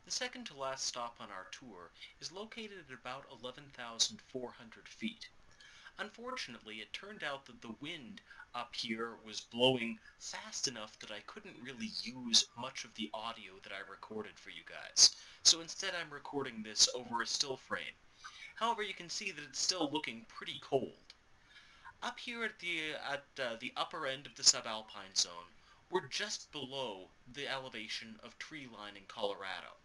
The second to last stop on our tour is located at about 11,400 feet. Unfortunately, it turned out that the wind up here was blowing fast enough that I couldn't really use much of the audio that I recorded for you guys. So instead I'm recording this over a still frame. However, you can see that it's still looking pretty cold. Up here at the upper end of the subalpine zone, we're just below the elevation of tree line in Colorado.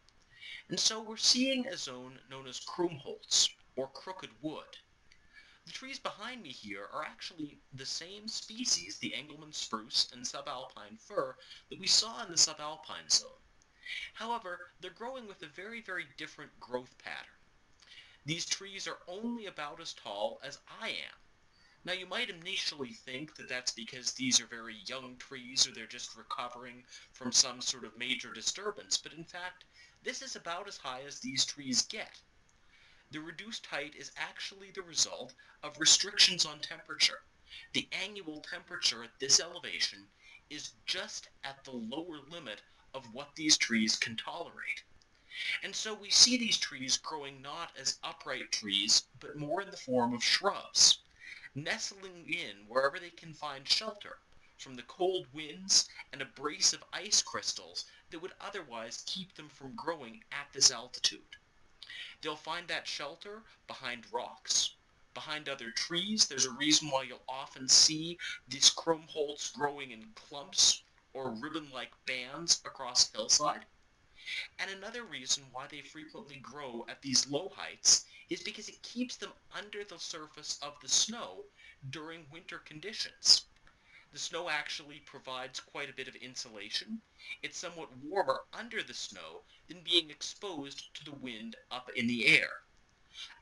And so we're seeing a zone known as Krummholz, or crooked wood. The trees behind me here are actually the same species, the Engelmann spruce and subalpine fir, that we saw in the subalpine zone. However, they're growing with a very, very different growth pattern. These trees are only about as tall as I am. Now, you might initially think that that's because these are very young trees or they're just recovering from some sort of major disturbance, but in fact, this is about as high as these trees get. The reduced height is actually the result of restrictions on temperature. The annual temperature at this elevation is just at the lower limit of what these trees can tolerate. And so we see these trees growing not as upright trees, but more in the form of shrubs, nestling in wherever they can find shelter from the cold winds and abrasive ice crystals that would otherwise keep them from growing at this altitude. They'll find that shelter behind rocks, behind other trees. There's a reason why you'll often see these Krummholz growing in clumps or ribbon-like bands across a hillside. And another reason why they frequently grow at these low heights is because it keeps them under the surface of the snow during winter conditions. The snow actually provides quite a bit of insulation. It's somewhat warmer under the snow than being exposed to the wind up in the air.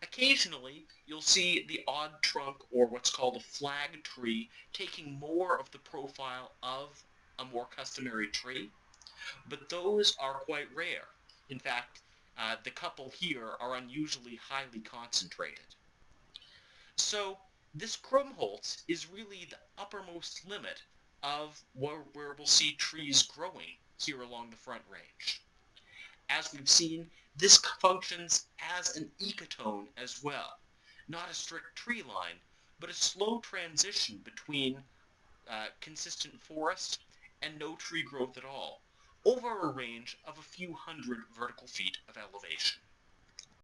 Occasionally, you'll see the odd trunk or what's called a flag tree taking more of the profile of a more customary tree, but those are quite rare. In fact, the couple here are unusually highly concentrated. So this Krummholz is really the uppermost limit of where we'll see trees growing here along the Front Range. As we've seen, this functions as an ecotone as well. Not a strict tree line, but a slow transition between consistent forest and no tree growth at all, over a range of a few hundred vertical feet of elevation.